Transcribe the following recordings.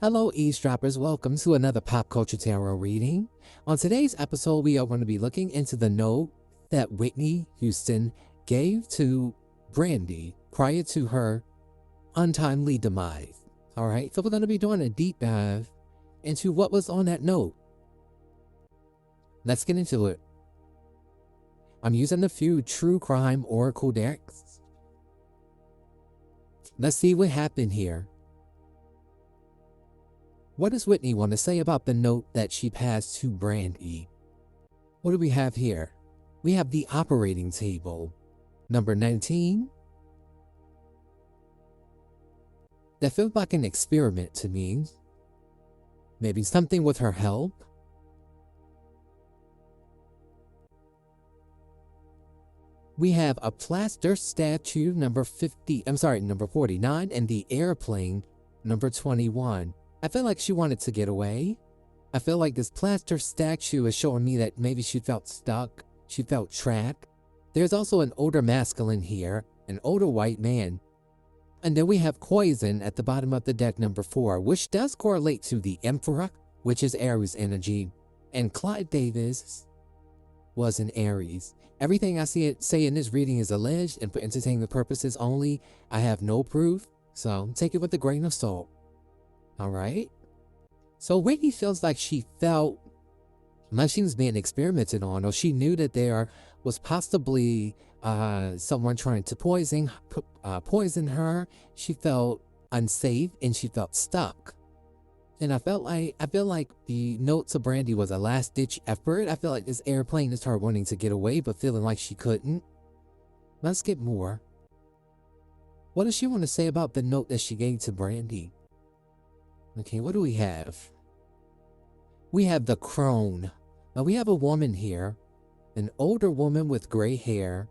Hello, eavesdroppers. Welcome to another Pop Culture Tarot reading. On today's episode, we are going to be looking into the note that Whitney Houston gave to Brandy prior to her untimely demise. All right, so we're going to be doing a deep dive into what was on that note. Let's get into it. I'm using a few true crime oracle decks. Let's see what happened here. What does Whitney want to say about the note that she passed to Brandy? What do we have here? We have the operating table, number 19. That feels like an experiment to me. Maybe something with her help. We have a plaster statue, number 49, and the airplane, number 21. I feel like she wanted to get away. I feel like this plaster statue is showing me that maybe she felt stuck. She felt trapped. There's also an older masculine here, an older white man. And then we have poison at the bottom of the deck, number 4, which does correlate to the Emperor, which is Aries energy. And Clive Davis was an Aries. Everything I say in this reading is alleged and for entertainment purposes only. I have no proof, so take it with a grain of salt. All right. So Whitney feels like she felt like she was being experimented on, or she knew that there was possibly someone trying to poison her. She felt unsafe and she felt stuck. And I feel like the note to Brandy was a last-ditch effort. I feel like this airplane is her wanting to get away, but feeling like she couldn't. Let's get more. What does she want to say about the note that she gave to Brandy? Okay, what do we have? We have the crone. Now we have a woman here, an older woman with gray hair,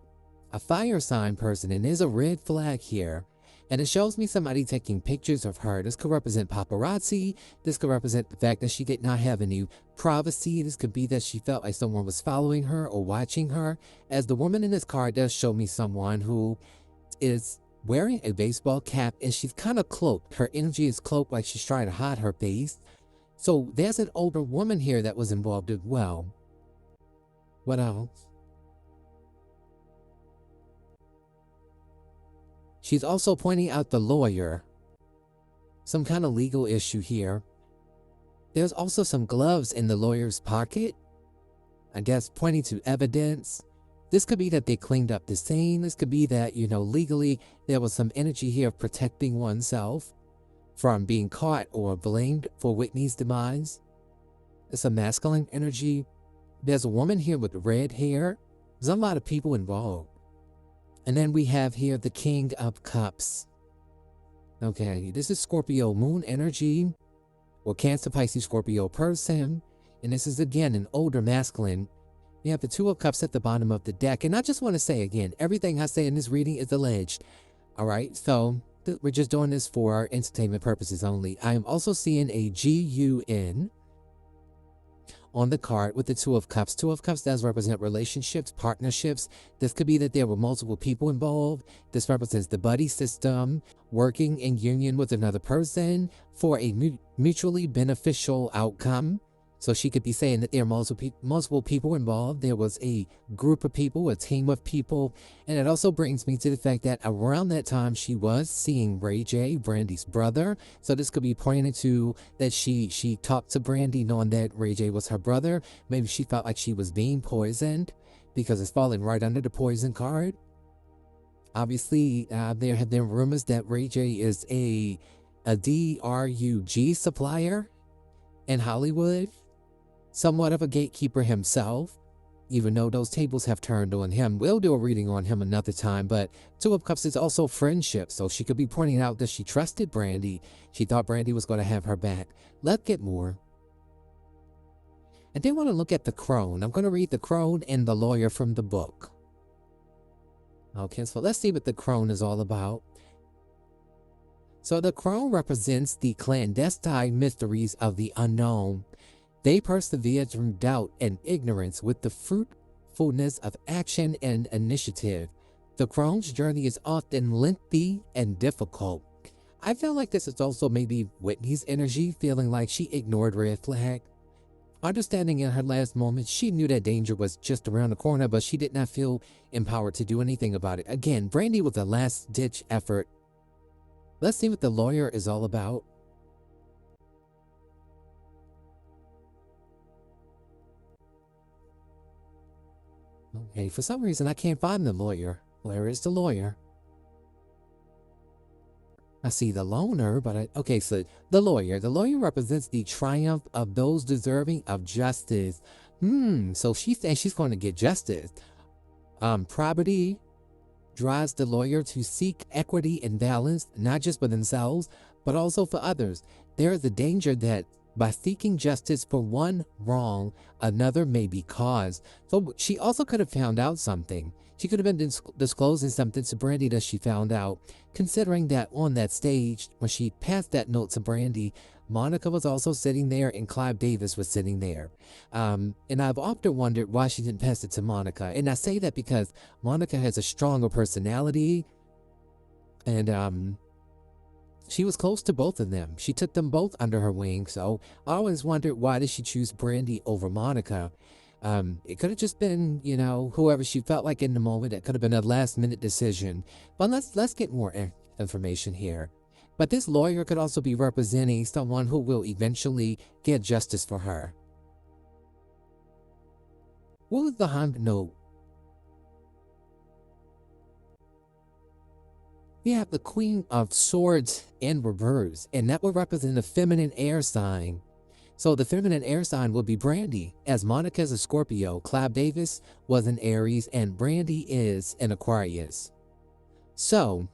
a fire sign person, and there's a red flag here. And it shows me somebody taking pictures of her. This could represent paparazzi. This could represent the fact that she did not have any privacy. This could be that she felt like someone was following her or watching her. As the woman in this card does show me someone who is wearing a baseball cap, and she's kind of cloaked. Her energy is cloaked, like she's trying to hide her face. So there's an older woman here that was involved as well. What else? She's also pointing out the lawyer. Some kind of legal issue here. There's also some gloves in the lawyer's pocket. I guess pointing to evidence. This could be that they cleaned up the scene. This could be that, legally there was some energy here of protecting oneself from being caught or blamed for Whitney's demise. It's a masculine energy. There's a woman here with red hair. There's a lot of people involved. And then we have here the King of Cups. Okay, this is Scorpio moon energy, or Cancer, Pisces, Scorpio person. And this is again an older masculine. We have the Two of Cups at the bottom of the deck. And I just want to say again, everything I say in this reading is alleged. All right, so we're just doing this for entertainment purposes only. I am also seeing a GUN on the card with the Two of Cups. Two of Cups does represent relationships, partnerships. This could be that there were multiple people involved. This represents the buddy system, working in union with another person for a mutually beneficial outcome. So she could be saying that there are multiple people involved. There was a group of people, a team of people. And it also brings me to the fact that around that time, she was seeing Ray J, Brandy's brother. So this could be pointing to that she talked to Brandy knowing that Ray J was her brother. Maybe she felt like she was being poisoned because it's falling right under the poison card. Obviously, there have been rumors that Ray J is a drug supplier in Hollywood. Somewhat of a gatekeeper himself, even though those tables have turned on him. We'll do a reading on him another time, but Two of Cups is also friendship, so she could be pointing out that she trusted Brandy. She thought Brandy was going to have her back. Let's get more. I did want to look at the crone. I'm going to read the crone and the lawyer from the book. Okay, so let's see what the crone is all about. So the crone represents the clandestine mysteries of the unknown. They persevere through doubt and ignorance with the fruitfulness of action and initiative. The crone's journey is often lengthy and difficult, I feel like this is also maybe Whitney's energy, feeling like she ignored red flag. Understanding in her last moments, she knew that danger was just around the corner, but she did not feel empowered to do anything about it. Again, Brandy with a last-ditch effort. Let's see what the lawyer is all about. Okay, for some reason I can't find the lawyer. Where is the lawyer? I see the loner, but okay, so the lawyer. The lawyer represents the triumph of those deserving of justice. So she thinks she's going to get justice. Probity drives the lawyer to seek equity and balance, not just for themselves, but also for others. There is a danger that by seeking justice for one wrong, another may be caused. So she also could have found out something. She could have been disclosing something to Brandy that she found out, considering that on that stage, when she passed that note to Brandy, Monica was also sitting there and Clive Davis was sitting there. And I've often wondered why she didn't pass it to Monica. And I say that because Monica has a stronger personality, and she was close to both of them. She took them both under her wing, so I always wondered, why did she choose Brandy over Monica? It could have just been, you know, whoever she felt like in the moment. It could have been a last-minute decision. But let's get more information here. But this lawyer could also be representing someone who will eventually get justice for her. What was behind the note? We have the Queen of Swords in reverse, and that would represent the feminine air sign. So the feminine air sign would be Brandy, as Monica is a Scorpio, Clive Davis was an Aries, and Brandy is an Aquarius. So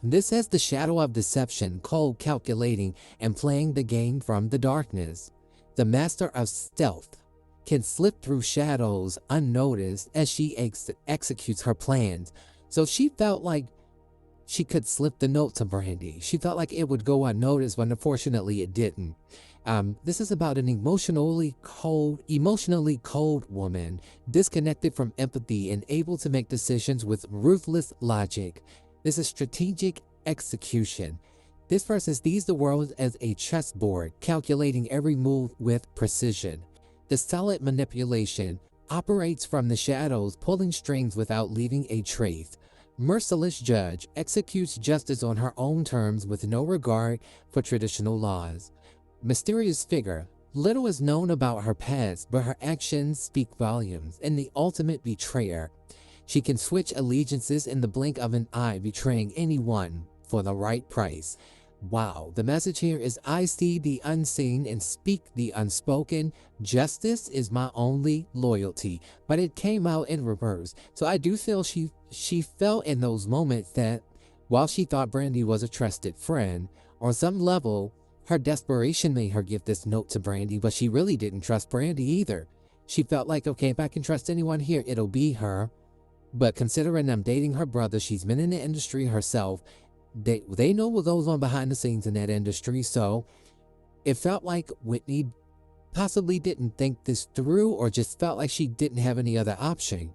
this has the shadow of deception, cold, calculating, and playing the game from the darkness. The master of stealth can slip through shadows unnoticed as she executes her plans. So she felt like she could slip the note to Brandy. She felt like it would go unnoticed, but unfortunately it didn't. This is about an emotionally cold woman, disconnected from empathy and able to make decisions with ruthless logic. This is strategic execution. This person sees the world as a chessboard, calculating every move with precision. The solid manipulation operates from the shadows, pulling strings without leaving a trace. Merciless judge executes justice on her own terms with no regard for traditional laws. Mysterious figure. Little is known about her past, but her actions speak volumes. And the ultimate betrayer. She can switch allegiances in the blink of an eye, betraying anyone for the right price. Wow, the message here is, I see the unseen and speak the unspoken. Justice is my only loyalty. But it came out in reverse. So I do feel she felt in those moments that while she thought Brandy was a trusted friend, on some level, her desperation made her give this note to Brandy, but she really didn't trust Brandy either. She felt like, okay, if I can trust anyone here, it'll be her. But considering I'm dating her brother, she's been in the industry herself. They know what goes on behind the scenes in that industry, so it felt like Whitney possibly didn't think this through, or just felt like she didn't have any other option.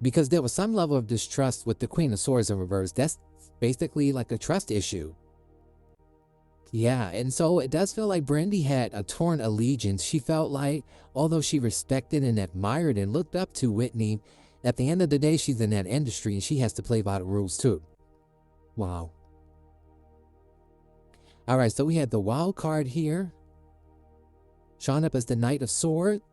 Because there was some level of distrust with the Queen of Swords in reverse. That's basically like a trust issue. Yeah, and so it does feel like Brandy had a torn allegiance. She felt like, although she respected and admired and looked up to Whitney, at the end of the day, she's in that industry and she has to play by the rules too. Wow. All right, so we had the wild card here, showing up as the Knight of Swords.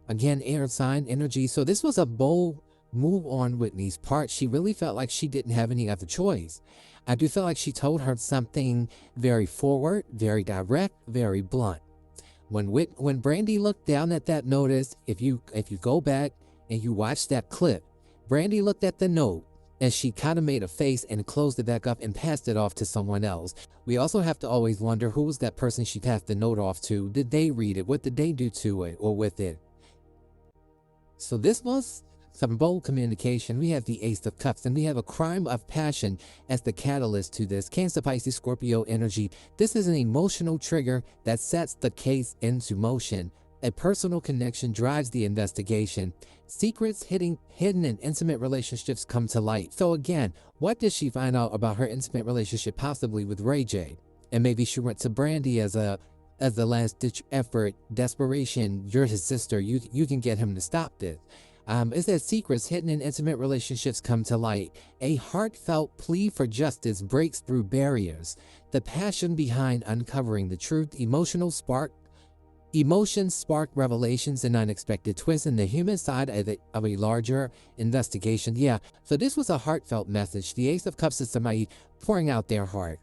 Again, air sign energy. So this was a bold move on Whitney's part. She really felt like she didn't have any other choice. I do feel like she told her something very forward, very direct, very blunt. When Brandy looked down at that notice, if you go back and you watch that clip, Brandy looked at the note and she kind of made a face and closed it back up and passed it off to someone else. We also have to always wonder, who was that person she passed the note off to? Did they read it? What did they do to it or with it? So this was some bold communication. We have the Ace of Cups, and we have a crime of passion as the catalyst to this. Cancer, Pisces, Scorpio energy. This is an emotional trigger that sets the case into motion. A personal connection drives the investigation. Secrets hidden in intimate relationships come to light. So again, what did she find out about her intimate relationship possibly with Ray J? And maybe she went to Brandy as a last ditch effort, desperation. You're his sister. You can get him to stop this. It says secrets hidden in intimate relationships come to light. A heartfelt plea for justice breaks through barriers. The passion behind uncovering the truth, emotions spark revelations and unexpected twists in the human side of a larger investigation. Yeah, so this was a heartfelt message. The Ace of Cups is somebody pouring out their heart.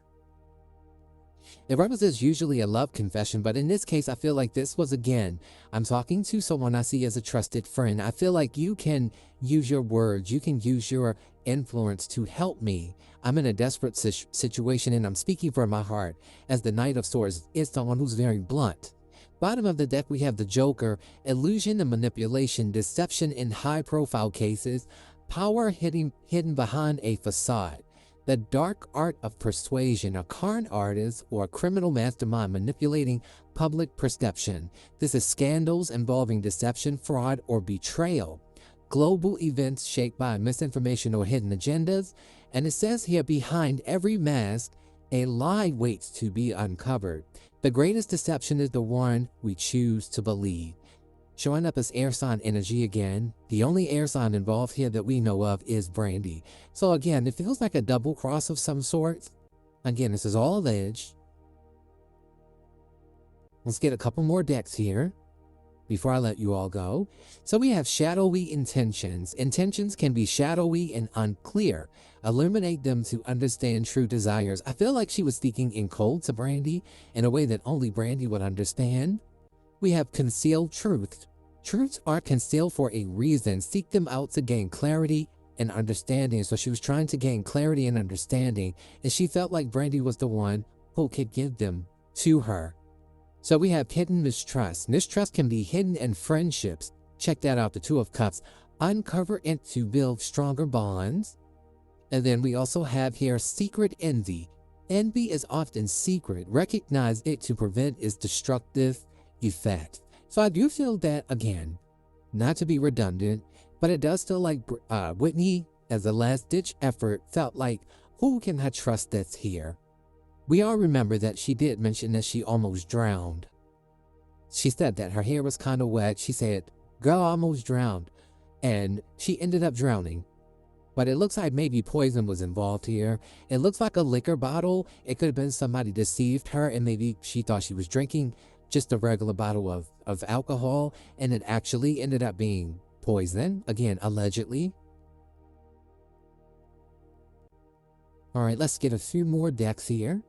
It represents usually a love confession, but in this case, I feel like this was, again, I'm talking to someone I see as a trusted friend. I feel like you can use your words, you can use your influence to help me. I'm in a desperate situation and I'm speaking from my heart. As the Knight of Swords is someone who's very blunt. Bottom of the deck, we have the Joker, illusion and manipulation, deception in high-profile cases, power hidden behind a facade. The dark art of persuasion, a con artist or a criminal mastermind manipulating public perception. This is scandals involving deception, fraud, or betrayal. Global events shaped by misinformation or hidden agendas. And it says here, behind every mask, a lie waits to be uncovered. The greatest deception is the one we choose to believe. Showing up as air sign energy again. The only air sign involved here that we know of is Brandy. So again, it feels like a double cross of some sort. Again, this is all alleged. Let's get a couple more decks here before I let you all go. So we have shadowy intentions. Intentions can be shadowy and unclear. Illuminate them to understand true desires. I feel like she was speaking in code to Brandy in a way that only Brandy would understand. We have concealed truths. Truths are concealed for a reason. Seek them out to gain clarity and understanding. So she was trying to gain clarity and understanding, and she felt like Brandy was the one who could give them to her. So we have hidden mistrust. Mistrust can be hidden in friendships. Check that out, the Two of Cups. Uncover it to build stronger bonds. And then we also have here secret envy. Envy is often secret. Recognize it to prevent its destructive effect. So I do feel that, again, not to be redundant, but it does feel like Whitney, as a last-ditch effort, felt like, who can I trust that's here? We all remember that she did mention that she almost drowned. She said that her hair was kind of wet. She said, girl, I almost drowned. And she ended up drowning. But it looks like maybe poison was involved here. It looks like a liquor bottle. It could have been somebody deceived her and maybe she thought she was drinking just a regular bottle of alcohol, and it actually ended up being poison, again, allegedly. All right, let's get a few more decks here.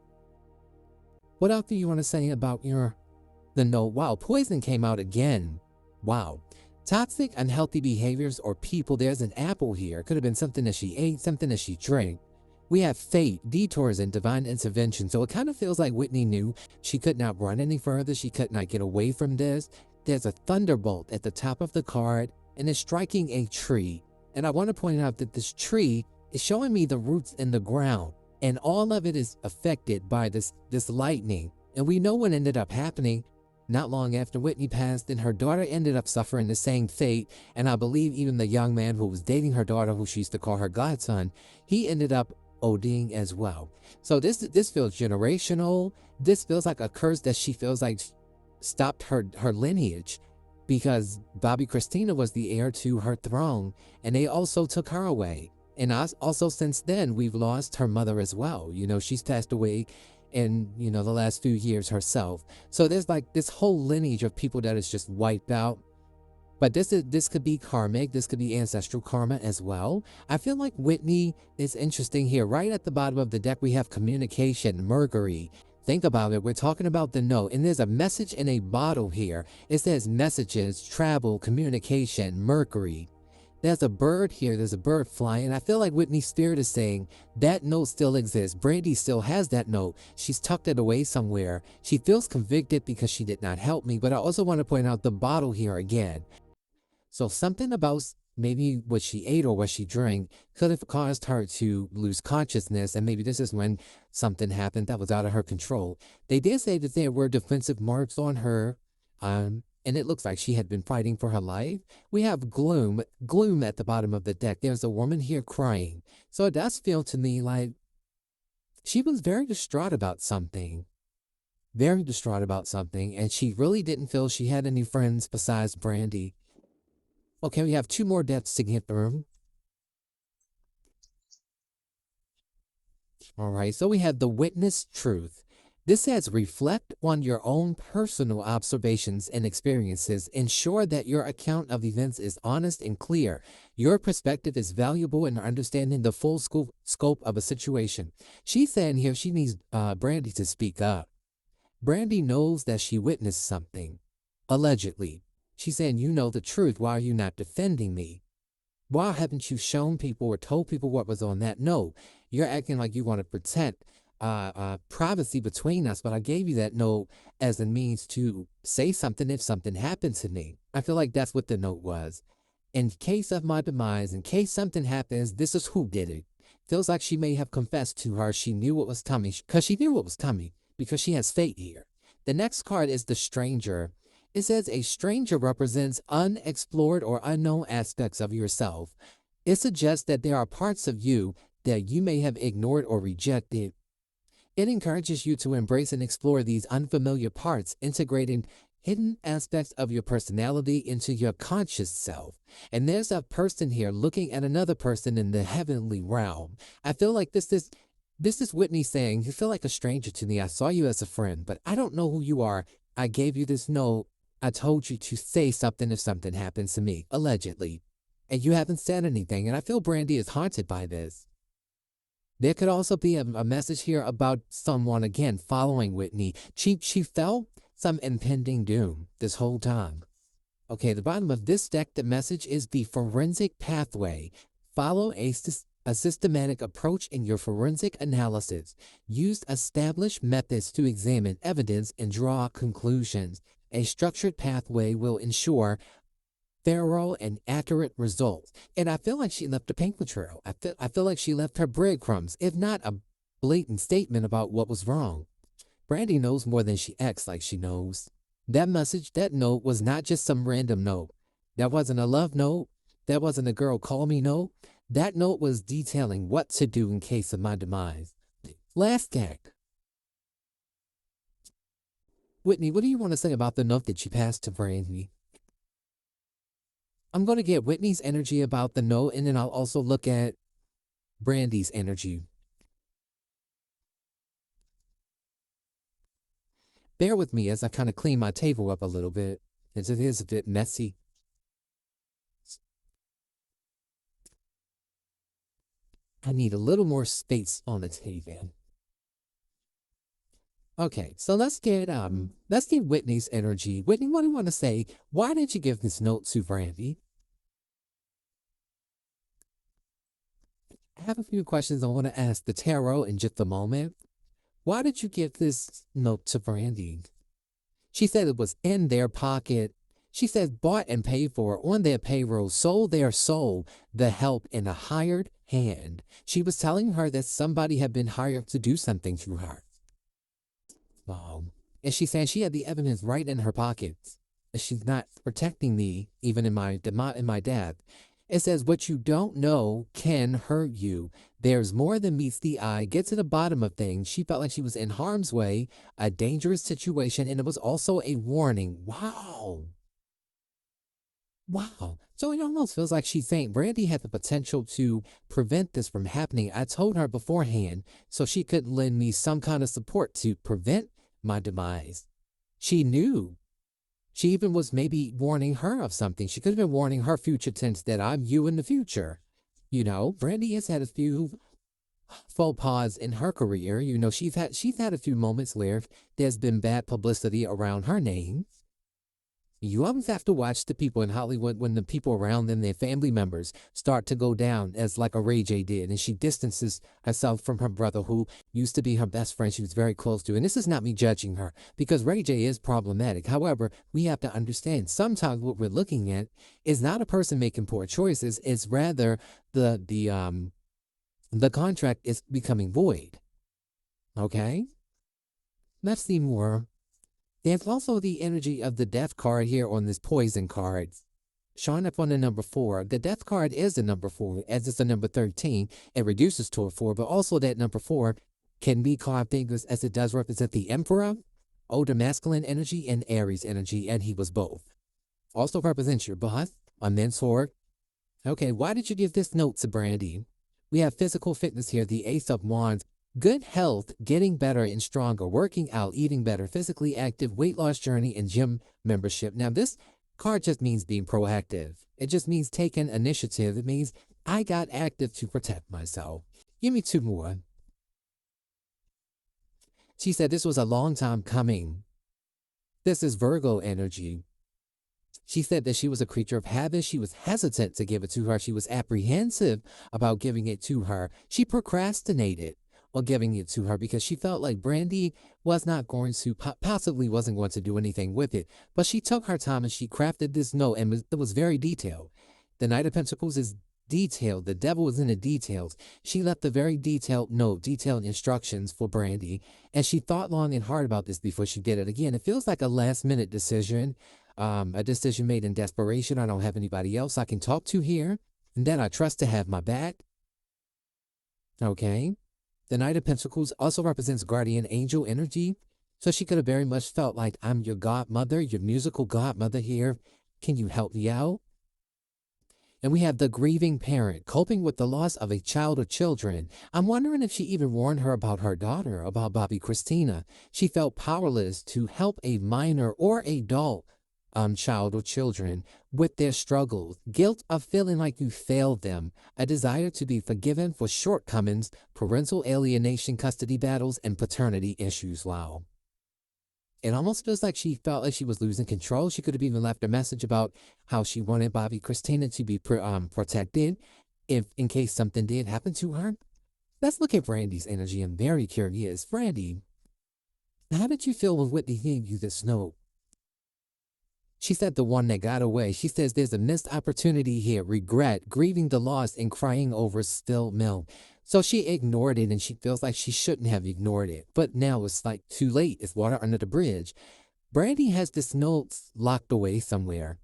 What else do you want to say about the note? Wow, poison came out again. Wow. Toxic, unhealthy behaviors or people. There's an apple here. Could have been something that she ate, something that she drank. We have fate, detours, and divine intervention. So it kind of feels like Whitney knew she could not run any further. She could not get away from this. There's a thunderbolt at the top of the card, and it's striking a tree. And I want to point out that this tree is showing me the roots in the ground, and all of it is affected by this lightning. And we know what ended up happening. Not long after Whitney passed, and her daughter ended up suffering the same fate. And I believe even the young man who was dating her daughter, who she used to call her godson, he ended up ODing as well. So this feels generational. This feels like a curse that she feels like stopped her lineage, because Bobby Christina was the heir to her throne, and they also took her away. And also since then, we've lost her mother as well. You know, she's passed away in, you know, the last few years herself. So there's like this whole lineage of people that is just wiped out. But this could be karmic. This could be ancestral karma as well. I feel like Whitney is interesting here. Right at the bottom of the deck, we have communication, Mercury. Think about it. We're talking about the note, and there's a message in a bottle here. It says messages, travel, communication, Mercury. There's a bird here. There's a bird flying. I feel like Whitney's spirit is saying that note still exists. Brandy still has that note. She's tucked it away somewhere. She feels convicted because she did not help me. But I also want to point out the bottle here again. So something about maybe what she ate or what she drank could have caused her to lose consciousness. And maybe this is when something happened that was out of her control. They did say that there were defensive marks on her and it looks like she had been fighting for her life. We have gloom at the bottom of the deck. There's a woman here crying. So it does feel to me like she was very distraught about something. Very distraught about something, and she really didn't feel she had any friends besides Brandy. Okay, we have two more deaths to get through. All right, so we have the witness truth. This says reflect on your own personal observations and experiences. Ensure that your account of events is honest and clear. Your perspective is valuable in understanding the full scope of a situation. She's saying here she needs Brandy to speak up. Brandy knows that she witnessed something. Allegedly. She's saying, you know the truth. Why are you not defending me? Why haven't you shown people or told people what was on that note? You're acting like you want to protect privacy between us, but I gave you that note as a means to say something if something happened to me. I feel like that's what the note was. In case of my demise, in case something happens, this is who did it. Feels like she may have confessed to her. She knew what was coming, because she knew what was coming, because she has fate here. The next card is the stranger. It says a stranger represents unexplored or unknown aspects of yourself. It suggests that there are parts of you that you may have ignored or rejected. It encourages you to embrace and explore these unfamiliar parts, integrating hidden aspects of your personality into your conscious self. And there's a person here looking at another person in the heavenly realm. I feel like this is Whitney saying, you feel like a stranger to me. I saw you as a friend, but I don't know who you are. I gave you this note. I told you to say something if something happens to me, allegedly. And you haven't said anything, and I feel Brandy is haunted by this. There could also be a message here about someone, again, following Whitney. She felt some impending doom this whole time. Okay, the bottom of this deck, the message is the forensic pathway. Follow a systematic approach in your forensic analysis. Use established methods to examine evidence and draw conclusions. A structured pathway will ensure thorough and accurate results. And I feel like she left a paper trail. I feel like she left her breadcrumbs, if not a blatant statement about what was wrong. Brandy knows more than she acts like she knows. That message, that note, was not just some random note. That wasn't a love note. That wasn't a girl call me note. That note was detailing what to do in case of my demise. Last deck. Whitney, what do you want to say about the note that you passed to Brandy? I'm going to get Whitney's energy about the note, and then I'll also look at Brandy's energy. Bear with me as I kind of clean my table up a little bit, as it is a bit messy. I need a little more space on the table. Okay, so let's get Whitney's energy. Whitney, what do you want to say? Why did you give this note to Brandy? I have a few questions I want to ask the tarot in just a moment. Why did you give this note to Brandy? She said it was in their pocket. She said bought and paid for on their payroll, sold their soul, the help in a hired hand. She was telling her that somebody had been hired to do something to her. And she said she had the evidence right in her pockets. She's not protecting me, even in my death. It says, what you don't know can hurt you. There's more than meets the eye. Get to the bottom of things. She felt like she was in harm's way, a dangerous situation, and it was also a warning. Wow. Wow. So it almost feels like she's saying Brandy had the potential to prevent this from happening. I told her beforehand so she could lend me some kind of support to prevent my demise. She knew. She even was maybe warning her of something. She could have been warning her future tense that I'm you in the future. You know, Brandy has had a few faux pas in her career. You know, she's had a few moments where there's been bad publicity around her name. You always have to watch the people in Hollywood when the people around them, their family members, start to go down as like a Ray J did. And she distances herself from her brother who used to be her best friend she was very close to. And this is not me judging her because Ray J is problematic. However, we have to understand sometimes what we're looking at is not a person making poor choices. It's rather the contract is becoming void. Okay? Let's see more There's also the energy of the death card here on this poison card. Showing up on the number 4. The death card is the number 4, as it's the number 13. It reduces to a 4, but also that number 4 can be Clive Davis, as it does represent the Emperor, older masculine energy, and Aries energy, and he was both. Also represents your boss, a mentor. Okay, why did you give this note to Brandy? We have physical fitness here, the Ace of Wands. Good health, getting better and stronger, working out, eating better, physically active, weight loss journey, and gym membership. Now, this card just means being proactive. It just means taking initiative. It means I got active to protect myself. Give me 2 more. She said this was a long time coming. This is Virgo energy. She said that she was a creature of habit. She was hesitant to give it to her. She was apprehensive about giving it to her. She procrastinated on giving it to her because she felt like Brandy was not going to, possibly wasn't going to do anything with it. But she took her time and she crafted this note, and it was very detailed. The Knight of Pentacles is detailed. The devil is in the details. She left a very detailed note, detailed instructions for Brandy, and she thought long and hard about this before she did it. Again, it feels like a last-minute decision, a decision made in desperation. I don't have anybody else I can talk to here, and then I trust to have my back. Okay. The Knight of Pentacles also represents guardian angel energy, so she could have very much felt like, I'm your godmother, your musical godmother here. Can you help me out? And we have the grieving parent, coping with the loss of a child or children. I'm wondering if she even warned her about her daughter, about Bobby Christina. She felt powerless to help a minor or adult child or children with their struggles, guilt of feeling like you failed them, a desire to be forgiven for shortcomings, parental alienation, custody battles, and paternity issues. Wow. It almost feels like she felt like she was losing control. She could have even left a message about how she wanted Bobby Christina to be protected if in case something did happen to her. Let's look at Brandy's energy. I'm very curious. Brandy, how did you feel when Whitney gave you this note? She said the one that got away. She says there's a missed opportunity here, regret, grieving the loss, and crying over spilled milk. So she ignored it, and she feels like she shouldn't have ignored it. But now it's like too late. It's water under the bridge. Brandy has this note locked away somewhere.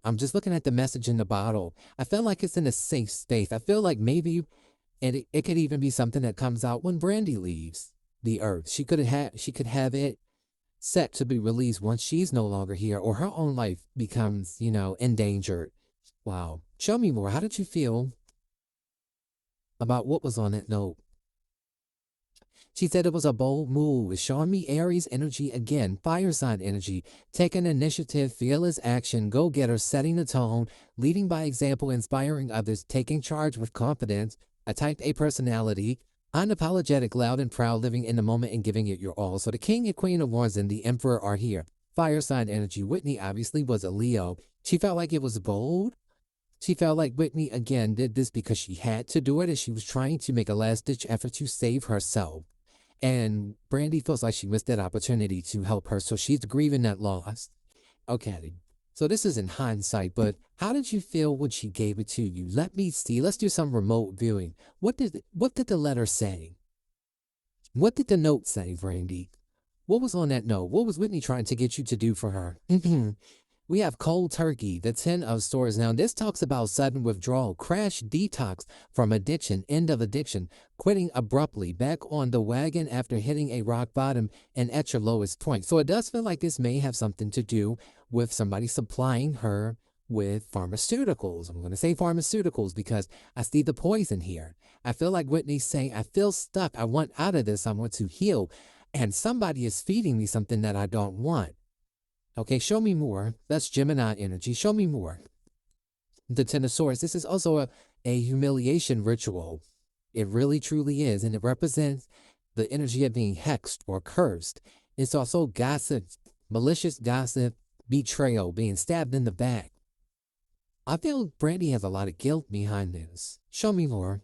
I'm just looking at the message in the bottle. I feel like it's in a safe space. I feel like maybe, and it could even be something that comes out when Brandy leaves the earth. She could have it set to be released once she's no longer here, or her own life becomes, endangered. Wow. Show me more. How did you feel about what was on that note? She said it was a bold move. It's showing me Aries energy again, fire sign energy, taking initiative, fearless action, go-getter, setting the tone, leading by example, inspiring others, taking charge with confidence, a type A personality, unapologetic, loud and proud, living in the moment and giving it your all. So the King and Queen of Wands and the Emperor are here. Fire sign energy. Whitney obviously was a Leo. She felt like it was bold. She felt like Whitney, again, did this because she had to do it, and she was trying to make a last-ditch effort to save herself. And Brandy feels like she missed that opportunity to help her, so she's grieving that loss. Okay, so this is in hindsight, but how did you feel when she gave it to you? Let me see. Let's do some remote viewing. What did the letter say? What did the note say, Brandy? What was on that note? What was Whitney trying to get you to do for her? We have cold turkey, the 10 of swords. Now, this talks about sudden withdrawal, crash, detox from addiction, end of addiction, quitting abruptly, back on the wagon after hitting a rock bottom and at your lowest point. So it does feel like this may have something to do with somebody supplying her with pharmaceuticals. I'm going to say pharmaceuticals because I see the poison here. I feel like Whitney's saying, I feel stuck. I want out of this. I want to heal. And somebody is feeding me something that I don't want. Okay, show me more. That's Gemini energy. Show me more. The Ten of Swords. This is also a humiliation ritual. It really, truly is. And it represents the energy of being hexed or cursed. It's also gossip, malicious gossip, betrayal, being stabbed in the back. I feel Brandy has a lot of guilt behind this. Show me more.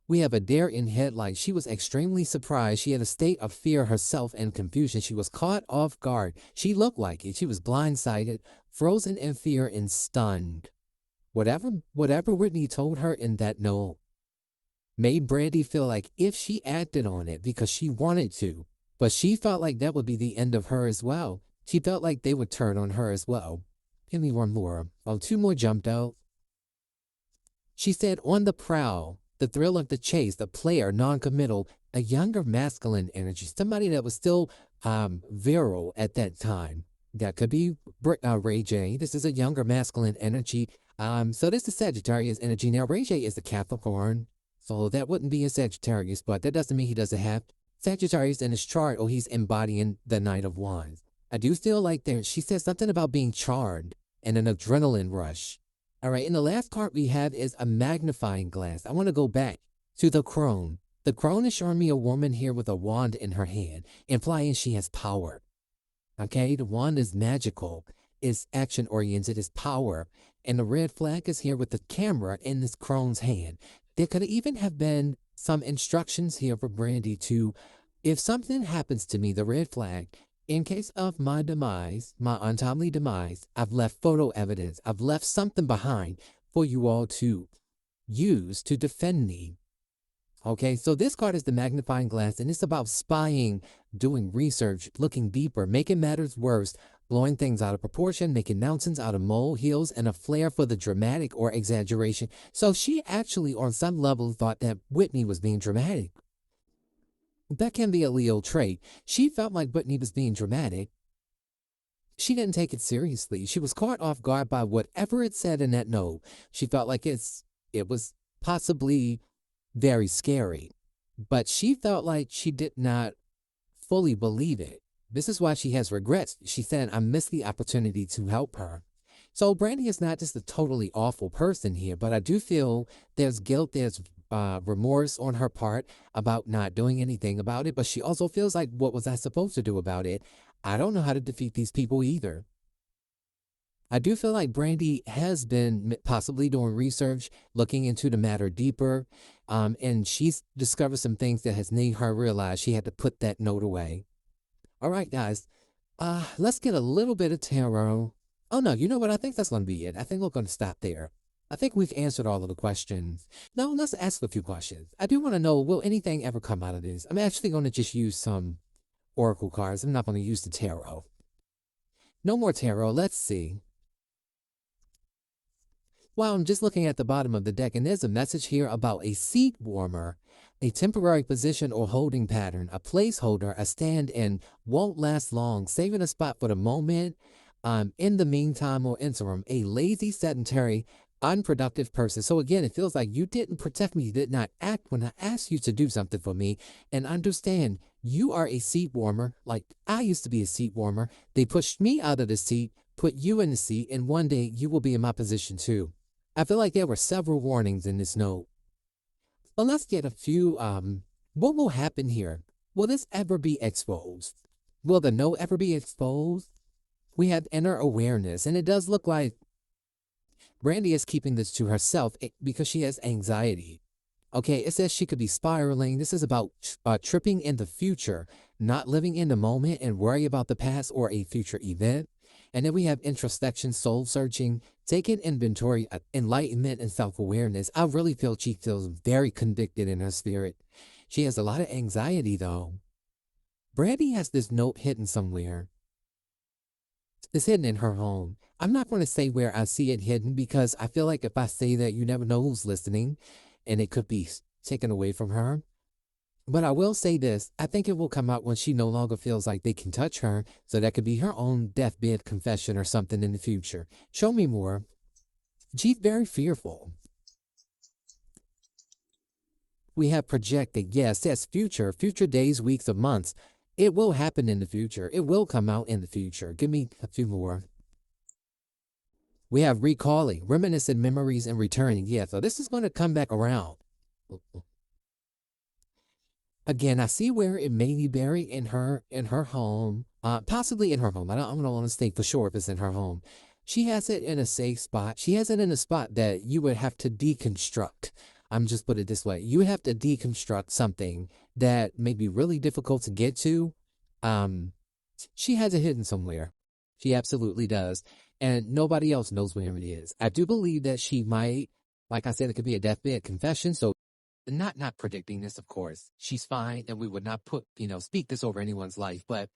We have a deer in headlights. She was extremely surprised. She had a state of fear herself and confusion. She was caught off guard. She looked like it. She was blindsided, frozen in fear, and stunned. Whatever Whitney told her in that note made Brandy feel like if she acted on it because she wanted to, but she felt like that would be the end of her as well. She felt like they would turn on her as well. Give me one more. Oh, two more jumped out. She said, on the prowl, the thrill of the chase, the player, non-committal, a younger masculine energy, somebody that was still virile at that time. That could be Ray J. This is a younger masculine energy. So this is Sagittarius energy. Now, Ray J is the Capricorn, so that wouldn't be a Sagittarius, but that doesn't mean he doesn't have Sagittarius in his chart, or he's embodying the Knight of Wands. I do feel like she said something about being charmed and an adrenaline rush. All right, and the last card we have is a magnifying glass. I want to go back to the crone. The crone is showing me a woman here with a wand in her hand, implying she has power. Okay, the wand is magical, is action-oriented, is power. And the red flag is here with the camera in this crone's hand. There could even have been some instructions here for Brandy to, if something happens to me, the red flag, in case of my demise, my untimely demise, I've left photo evidence. I've left something behind for you all to use to defend me. Okay, so this card is the magnifying glass, and it's about spying, doing research, looking deeper, making matters worse, blowing things out of proportion, making mountains out of molehills, and a flair for the dramatic or exaggeration. So she actually, on some level, thought that Whitney was being dramatic. That can be a Leo trait. She felt like Whitney was being dramatic. She didn't take it seriously. She was caught off guard by whatever it said in that note. She felt like it was possibly very scary, but she felt like she did not fully believe it. This is why she has regrets. She said, I missed the opportunity to help her. So Brandy is not just a totally awful person here, but I do feel there's guilt, there's remorse on her part about not doing anything about it, but she also feels like, what was I supposed to do about it? I don't know how to defeat these people either. I do feel like Brandy has been possibly doing research, looking into the matter deeper, and she's discovered some things that has made her realize she had to put that note away. All right, guys, let's get a little bit of tarot. Oh, no, you know what? I think that's going to be it. I think we're going to stop there. I think we've answered all of the questions. Now, let's ask a few questions. I do want to know, will anything ever come out of this? I'm actually going to just use some oracle cards. I'm not going to use the tarot. No more tarot. Let's see. Wow, I'm just looking at the bottom of the deck, and there's a message here about a seat warmer, a temporary position or holding pattern, a placeholder, a stand-in, won't last long, saving a spot for the moment, in the meantime or interim, a lazy, sedentary, unproductive person. So again, it feels like you didn't protect me, you did not act when I asked you to do something for me. And understand, you are a seat warmer, like I used to be a seat warmer. They pushed me out of the seat, put you in the seat, and one day you will be in my position too. I feel like there were several warnings in this note. But let's get a few, what will happen here? Will this ever be exposed? Will the note ever be exposed? We have inner awareness, and it does look like Brandy is keeping this to herself because she has anxiety. Okay, it says she could be spiraling. This is about tripping in the future, not living in the moment and worry about the past or a future event. And then we have introspection, soul searching, taking inventory, enlightenment, and self-awareness. I really feel she feels very convicted in her spirit. She has a lot of anxiety, though. Brandy has this note hidden somewhere. It's hidden in her home. I'm not going to say where I see it hidden because I feel like if I say that, you never know who's listening, and it could be taken away from her. But I will say this, I think it will come out when she no longer feels like they can touch her, so that could be her own deathbed confession or something in the future. Show me more. She's very fearful. We have projected, yes, that's future days, weeks, or months. It will happen in the future. It will come out in the future. Give me a few more. We have recalling, reminiscent memories, and returning. Yeah, so this is going to come back around. Again, I see where it may be buried in her home, possibly in her home. I don't want to state for sure if it's in her home. She has it in a safe spot. She has it in a spot that you would have to deconstruct. I'm just put it this way. You would have to deconstruct something that may be really difficult to get to. She has it hidden somewhere. She absolutely does. And nobody else knows where it is. I do believe that she might, like I said, it could be a deathbed confession. So not predicting this, of course. She's fine, and we would not speak this over anyone's life. But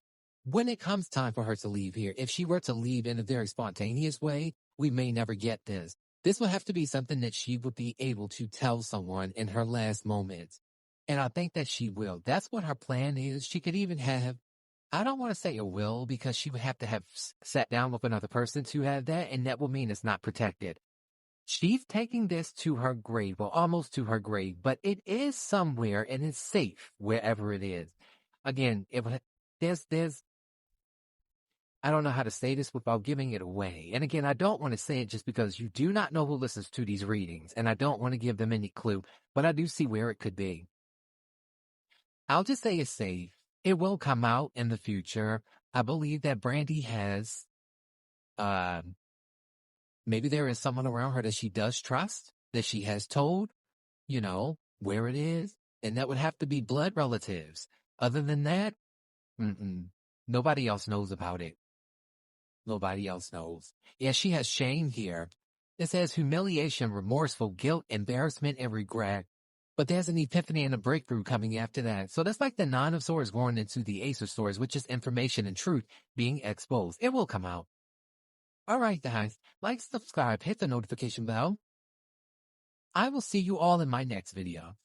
when it comes time for her to leave here, if she were to leave in a very spontaneous way, we may never get this. This would have to be something that she would be able to tell someone in her last moments. And I think that she will. That's what her plan is. She could even have, I don't want to say a will, because she would have to have sat down with another person to have that, and that will mean it's not protected. She's taking this to her grave, well, almost to her grave, but it is somewhere and it's safe wherever it is. Again, there's I don't know how to say this without giving it away. And again, I don't want to say it just because you do not know who listens to these readings, and I don't want to give them any clue, but I do see where it could be. I'll just say it's safe. It will come out in the future. I believe that Brandy has, uh, maybe there is someone around her that she does trust, that she has told, where it is, and that would have to be blood relatives. Other than that, nobody else knows about it. Nobody else knows. Yeah, she has shame here. It says humiliation, remorseful, guilt, embarrassment, and regret. But there's an epiphany and a breakthrough coming after that. So that's like the Nine of Swords going into the Ace of Swords, which is information and truth being exposed. It will come out. All right, guys. Like, subscribe, hit the notification bell. I will see you all in my next video.